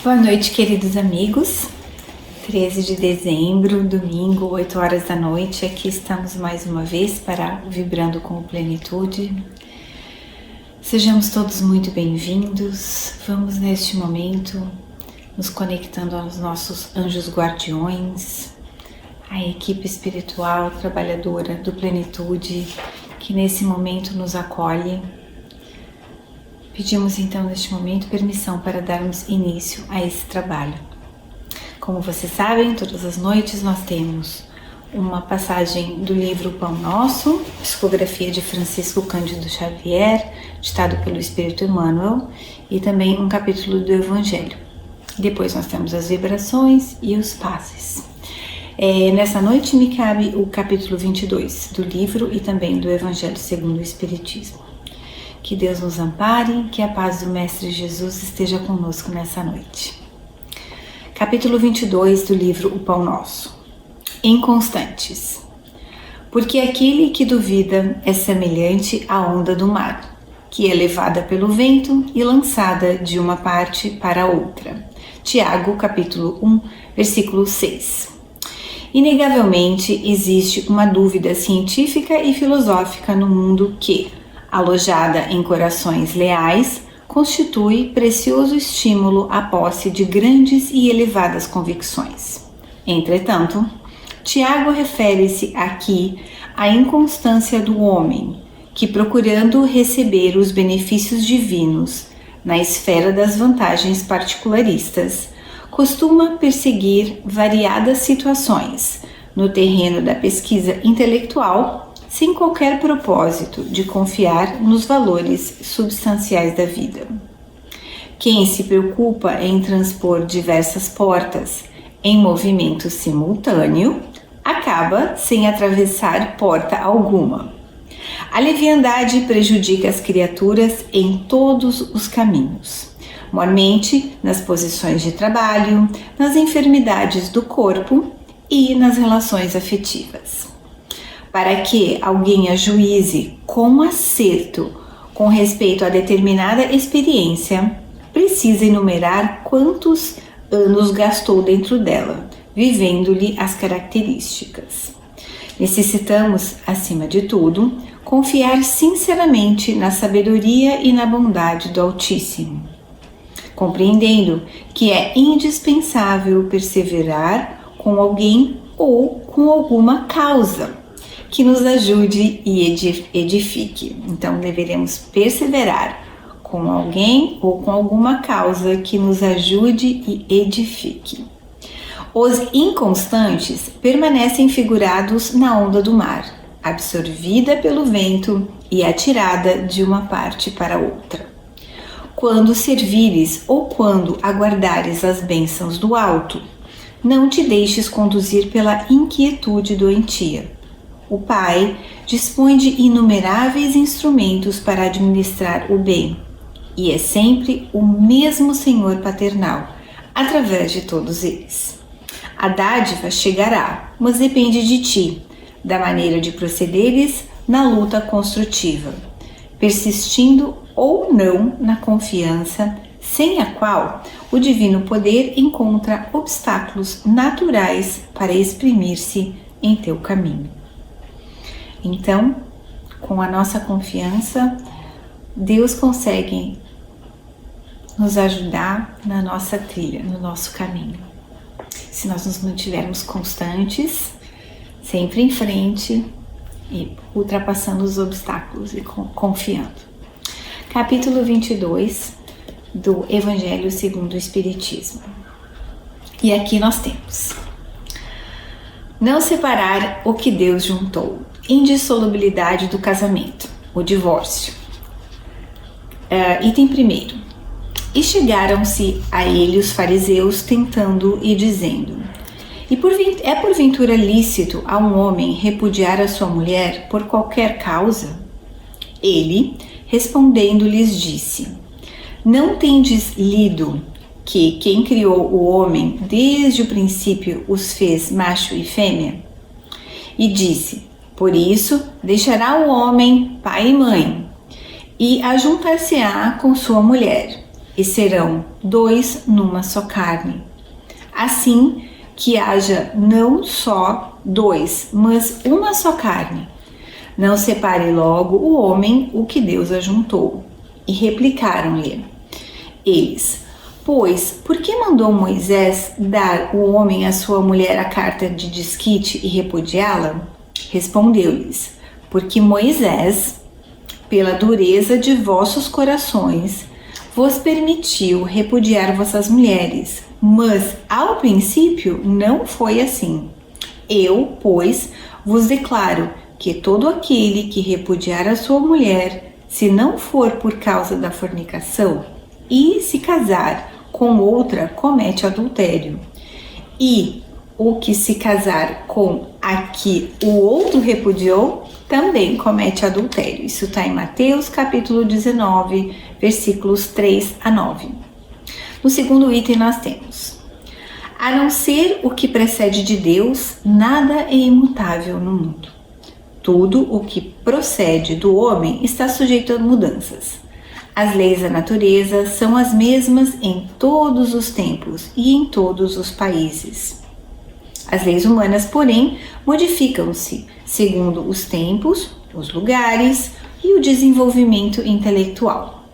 Boa noite, queridos amigos. 13 de dezembro, domingo, 8 horas da noite. Aqui estamos mais uma vez para Vibrando com Plenitude. Sejamos todos muito bem-vindos. Vamos neste momento nos conectando aos nossos anjos guardiões, a equipe espiritual trabalhadora do Plenitude que nesse momento nos acolhe. Pedimos então neste momento permissão para darmos início a esse trabalho. Como vocês sabem, todas as noites nós temos uma passagem do livro Pão Nosso, psicografia de Francisco Cândido Xavier, ditado pelo Espírito Emmanuel, e também um capítulo do Evangelho. Depois nós temos as vibrações e os passes. Nessa noite me cabe o capítulo 22 do livro e também do Evangelho segundo o Espiritismo. Que Deus nos ampare, que a paz do Mestre Jesus esteja conosco nessa noite. Capítulo 22 do livro O Pão Nosso. Inconstantes. Porque aquele que duvida é semelhante à onda do mar, que é levada pelo vento e lançada de uma parte para outra. Tiago, capítulo 1, versículo 6. Inegavelmente existe uma dúvida científica e filosófica no mundo que, alojada em corações leais, constitui precioso estímulo à posse de grandes e elevadas convicções. Entretanto, Tiago refere-se aqui à inconstância do homem, que procurando receber os benefícios divinos na esfera das vantagens particularistas, costuma perseguir variadas situações no terreno da pesquisa intelectual, sem qualquer propósito de confiar nos valores substanciais da vida. Quem se preocupa em transpor diversas portas em movimento simultâneo, acaba sem atravessar porta alguma. A leviandade prejudica as criaturas em todos os caminhos, mormente nas posições de trabalho, nas enfermidades do corpo e nas relações afetivas. Para que alguém ajuize com acerto com respeito a determinada experiência, precisa enumerar quantos anos gastou dentro dela, vivendo-lhe as características. Necessitamos, acima de tudo, confiar sinceramente na sabedoria e na bondade do Altíssimo, compreendendo que é indispensável perseverar com alguém ou com alguma causa que nos ajude e edifique. Então, deveremos perseverar com alguém ou com alguma causa que nos ajude e edifique. Os inconstantes permanecem figurados na onda do mar, absorvida pelo vento e atirada de uma parte para outra. Quando servires ou quando aguardares as bênçãos do alto, não te deixes conduzir pela inquietude doentia. O Pai dispõe de inumeráveis instrumentos para administrar o bem, e é sempre o mesmo Senhor paternal, através de todos eles. A dádiva chegará, mas depende de ti, da maneira de procederes na luta construtiva, persistindo ou não na confiança, sem a qual o divino poder encontra obstáculos naturais para exprimir-se em teu caminho. Então, com a nossa confiança, Deus consegue nos ajudar na nossa trilha, no nosso caminho. Se nós nos mantivermos constantes, sempre em frente e ultrapassando os obstáculos e confiando. Capítulo 22 do Evangelho segundo o Espiritismo. E aqui nós temos: não separar o que Deus juntou. Indissolubilidade do casamento, o divórcio. Item 1. E chegaram-se a ele os fariseus tentando e dizendo: é porventura lícito a um homem repudiar a sua mulher por qualquer causa? Ele, respondendo-lhes, disse: não tendes lido que quem criou o homem desde o princípio os fez macho e fêmea? E disse: por isso deixará o homem pai e mãe, e ajuntar-se-á com sua mulher, e serão dois numa só carne. Assim que haja não só dois, mas uma só carne. Não separe logo o homem o que Deus ajuntou. E replicaram-lhe eles: pois, por que mandou Moisés dar o homem à sua mulher a carta de desquite e repudiá-la? Respondeu-lhes: porque Moisés, pela dureza de vossos corações, vos permitiu repudiar vossas mulheres, mas ao princípio não foi assim. Eu, pois, vos declaro que todo aquele que repudiar a sua mulher, se não for por causa da fornicação, e se casar com outra, comete adultério. E o que se casar com a que o outro repudiou, também comete adultério. Isso está em Mateus capítulo 19, versículos 3 a 9. No segundo item nós temos: a não ser o que precede de Deus, nada é imutável no mundo. Tudo o que procede do homem está sujeito a mudanças. As leis da natureza são as mesmas em todos os tempos e em todos os países. As leis humanas, porém, modificam-se segundo os tempos, os lugares e o desenvolvimento intelectual.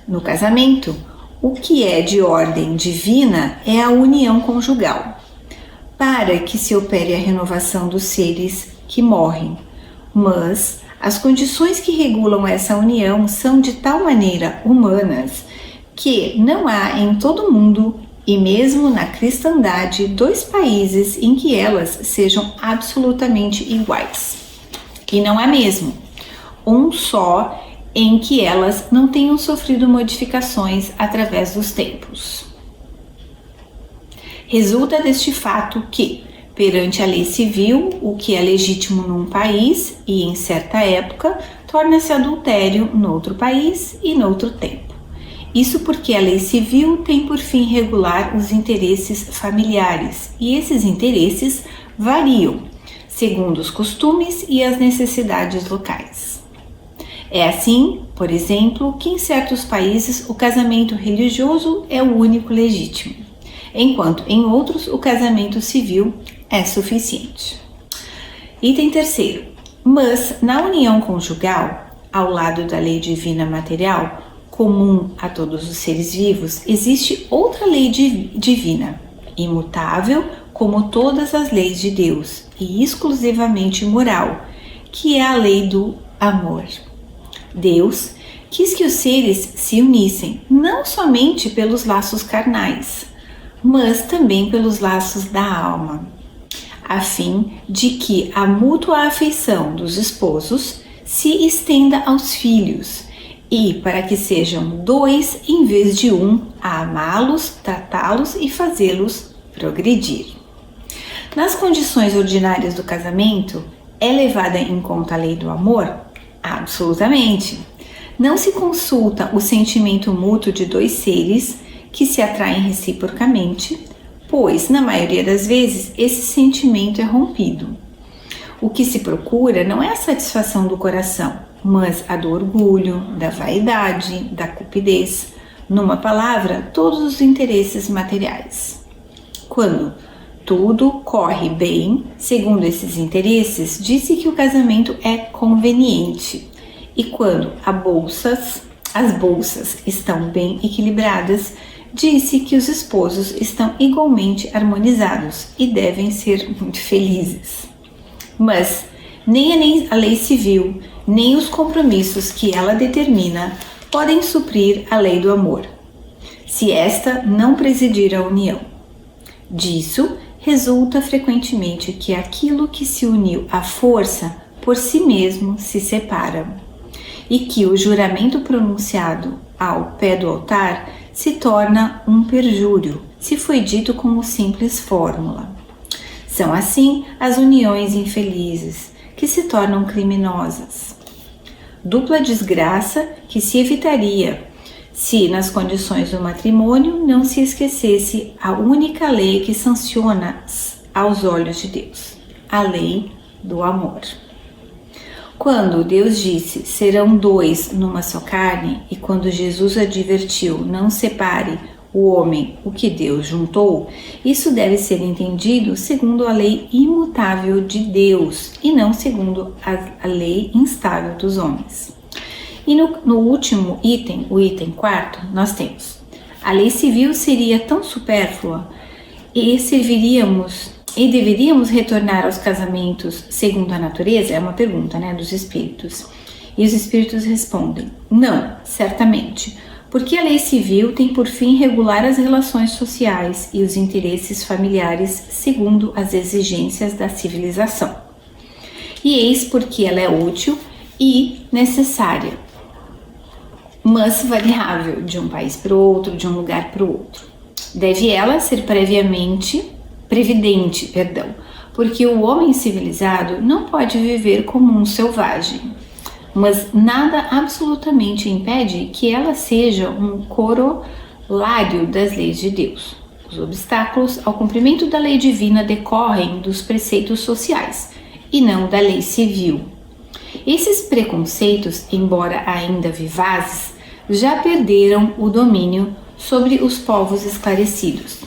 No casamento, o que é de ordem divina é a união conjugal, para que se opere a renovação dos seres que morrem. Mas as condições que regulam essa união são de tal maneira humanas que não há em todo o mundo e mesmo na cristandade dois países em que elas sejam absolutamente iguais. E não há mesmo um só em que elas não tenham sofrido modificações através dos tempos. Resulta deste fato que, perante a lei civil, o que é legítimo num país e em certa época, torna-se adultério noutro país e noutro tempo. Isso porque a lei civil tem por fim regular os interesses familiares, e esses interesses variam segundo os costumes e as necessidades locais. É assim, por exemplo, que em certos países o casamento religioso é o único legítimo, enquanto em outros o casamento civil é suficiente. Item terceiro. Mas na união conjugal, ao lado da lei divina material, comum a todos os seres vivos, existe outra lei divina, imutável como todas as leis de Deus e exclusivamente moral, que é a lei do amor. Deus quis que os seres se unissem não somente pelos laços carnais, mas também pelos laços da alma, a fim de que a mútua afeição dos esposos se estenda aos filhos e para que sejam dois em vez de um a amá-los, tratá-los e fazê-los progredir. Nas condições ordinárias do casamento, é levada em conta a lei do amor? Absolutamente. Não se consulta o sentimento mútuo de dois seres que se atraem reciprocamente, pois, na maioria das vezes, esse sentimento é rompido. O que se procura não é a satisfação do coração, mas a do orgulho, da vaidade, da cupidez, numa palavra, todos os interesses materiais. Quando tudo corre bem, segundo esses interesses, disse que o casamento é conveniente. E quando as bolsas estão bem equilibradas, disse que os esposos estão igualmente harmonizados e devem ser muito felizes. Mas nem a lei civil, nem os compromissos que ela determina podem suprir a lei do amor, se esta não presidir a união. Disso resulta frequentemente que aquilo que se uniu à força por si mesmo se separa, e que o juramento pronunciado ao pé do altar se torna um perjúrio, se foi dito como simples fórmula. São assim as uniões infelizes, que se tornam criminosas. Dupla desgraça que se evitaria se, nas condições do matrimônio, não se esquecesse a única lei que sanciona aos olhos de Deus, a lei do amor. Quando Deus disse, serão dois numa só carne, e quando Jesus advertiu, não separe o homem o que Deus juntou, isso deve ser entendido segundo a lei imutável de Deus e não segundo a lei instável dos homens. E no último item, o item 4, nós temos: a lei civil seria tão supérflua e deveríamos retornar aos casamentos segundo a natureza? É uma pergunta, dos espíritos. E os espíritos respondem: não, certamente, porque a lei civil tem por fim regular as relações sociais e os interesses familiares segundo as exigências da civilização. E eis porque ela é útil e necessária, mas variável de um país para o outro, de um lugar para o outro. Deve ela ser previdente, porque o homem civilizado não pode viver como um selvagem, mas nada absolutamente impede que ela seja um corolário das leis de Deus. Os obstáculos ao cumprimento da lei divina decorrem dos preceitos sociais e não da lei civil. Esses preconceitos, embora ainda vivazes, já perderam o domínio sobre os povos esclarecidos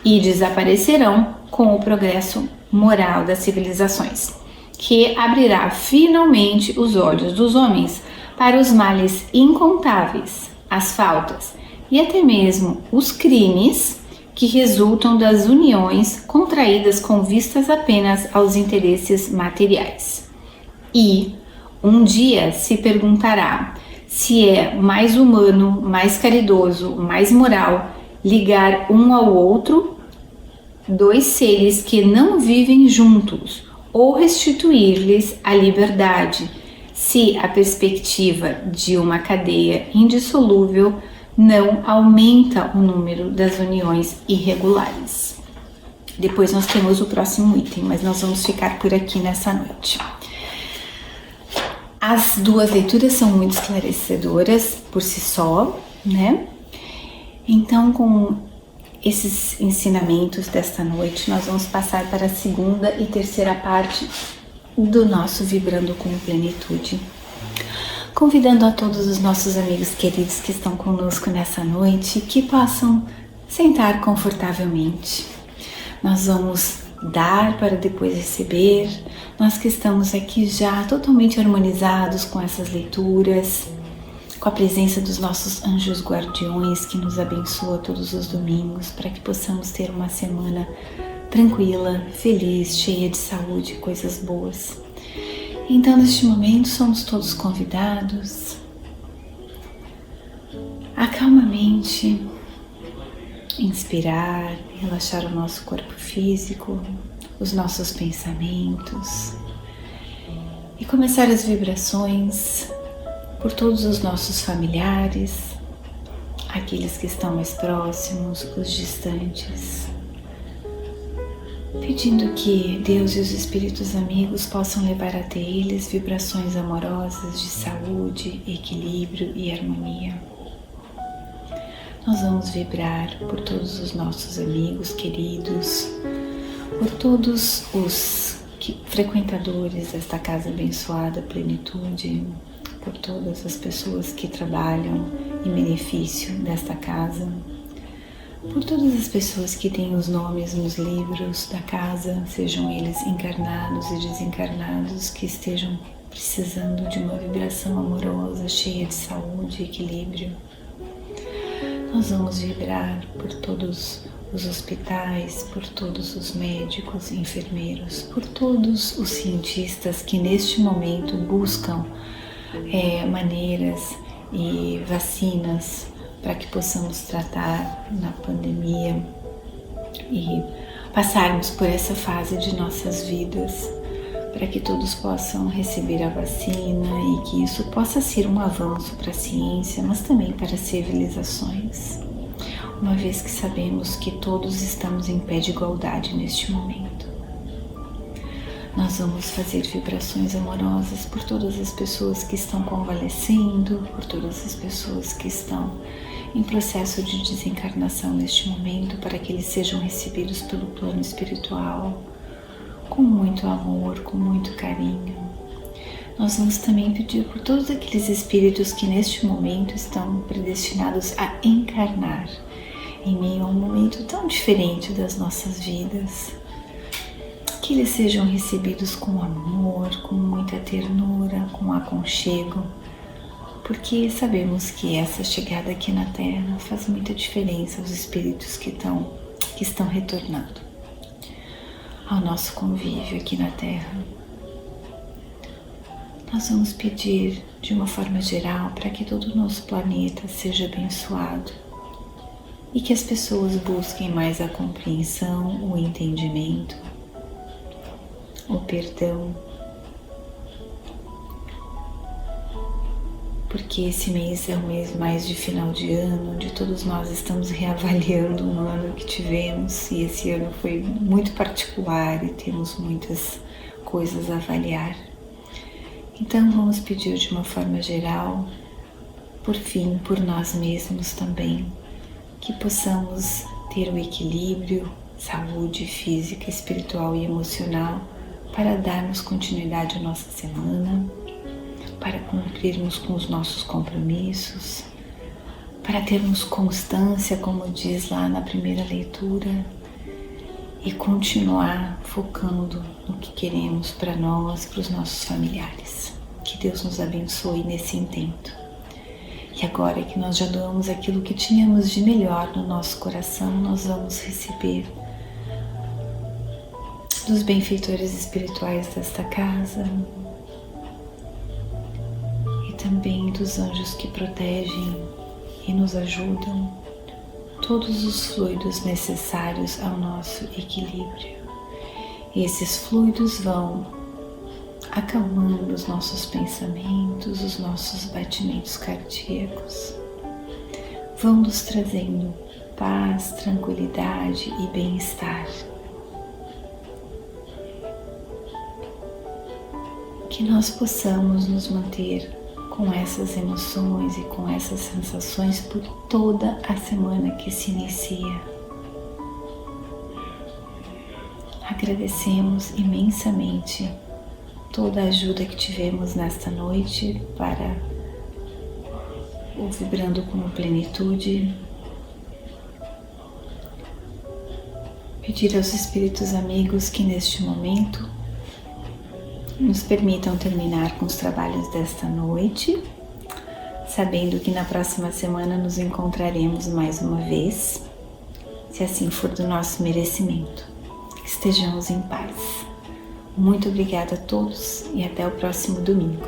e desaparecerão com o progresso moral das civilizações, que abrirá finalmente os olhos dos homens para os males incontáveis, as faltas e até mesmo os crimes que resultam das uniões contraídas com vistas apenas aos interesses materiais. E um dia se perguntará se é mais humano, mais caridoso, mais moral ligar um ao outro dois seres que não vivem juntos ou restituir-lhes a liberdade, se a perspectiva de uma cadeia indissolúvel não aumenta o número das uniões irregulares. Depois nós temos o próximo item, mas nós vamos ficar por aqui nessa noite. As duas leituras são muito esclarecedoras por si só, Então, com esses ensinamentos desta noite, nós vamos passar para a segunda e terceira parte do nosso Vibrando com Plenitude. Convidando a todos os nossos amigos queridos que estão conosco nessa noite, que possam sentar confortavelmente. Nós vamos dar para depois receber. Nós que estamos aqui já totalmente harmonizados com essas leituras, com a presença dos nossos anjos guardiões que nos abençoa todos os domingos, para que possamos ter uma semana tranquila, feliz, cheia de saúde e coisas boas. Então, neste momento, somos todos convidados a calmamente inspirar, relaxar o nosso corpo físico, os nossos pensamentos e começar as vibrações por todos os nossos familiares, aqueles que estão mais próximos, os distantes, pedindo que Deus e os espíritos amigos possam levar até eles vibrações amorosas de saúde, equilíbrio e harmonia. Nós vamos vibrar por todos os nossos amigos queridos, por todos os frequentadores desta casa abençoada Plenitude, por todas as pessoas que trabalham em benefício desta casa, por todas as pessoas que têm os nomes nos livros da casa, sejam eles encarnados e desencarnados, que estejam precisando de uma vibração amorosa, cheia de saúde e equilíbrio. Nós vamos vibrar por todos os hospitais, por todos os médicos e enfermeiros, por todos os cientistas que neste momento buscam maneiras e vacinas para que possamos tratar na pandemia e passarmos por essa fase de nossas vidas, para que todos possam receber a vacina e que isso possa ser um avanço para a ciência, mas também para as civilizações, uma vez que sabemos que todos estamos em pé de igualdade neste momento. Nós vamos fazer vibrações amorosas por todas as pessoas que estão convalescendo, por todas as pessoas que estão em processo de desencarnação neste momento, para que eles sejam recebidos pelo plano espiritual com muito amor, com muito carinho. nós vamos também pedir por todos aqueles espíritos que neste momento estão predestinados a encarnar em meio a um momento tão diferente das nossas vidas. Que eles sejam recebidos com amor, com muita ternura, com aconchego, porque sabemos que essa chegada aqui na Terra faz muita diferença aos espíritos que estão retornando ao nosso convívio aqui na Terra. Nós vamos pedir de uma forma geral para que todo o nosso planeta seja abençoado e que as pessoas busquem mais a compreensão, o entendimento, o perdão, porque esse mês é um mês mais de final de ano, onde todos nós estamos reavaliando um ano que tivemos, e esse ano foi muito particular e temos muitas coisas a avaliar. Então vamos pedir de uma forma geral, por fim, por nós mesmos também, que possamos ter o equilíbrio, saúde física, espiritual e emocional para darmos continuidade à nossa semana, para cumprirmos com os nossos compromissos, para termos constância, como diz lá na primeira leitura, e continuar focando no que queremos para nós, para os nossos familiares. Que Deus nos abençoe nesse intento. E agora que nós já doamos aquilo que tínhamos de melhor no nosso coração, nós vamos receber dos benfeitores espirituais desta casa e também dos anjos que protegem e nos ajudam, todos os fluidos necessários ao nosso equilíbrio. E esses fluidos vão acalmando os nossos pensamentos, os nossos batimentos cardíacos, vão nos trazendo paz, tranquilidade e bem-estar. Que nós possamos nos manter com essas emoções e com essas sensações por toda a semana que se inicia. Agradecemos imensamente toda a ajuda que tivemos nesta noite para o Vibrando com Plenitude. Pedir aos espíritos amigos que neste momento nos permitam terminar com os trabalhos desta noite, sabendo que na próxima semana nos encontraremos mais uma vez, se assim for do nosso merecimento. Estejamos em paz. Muito obrigada a todos e até o próximo domingo.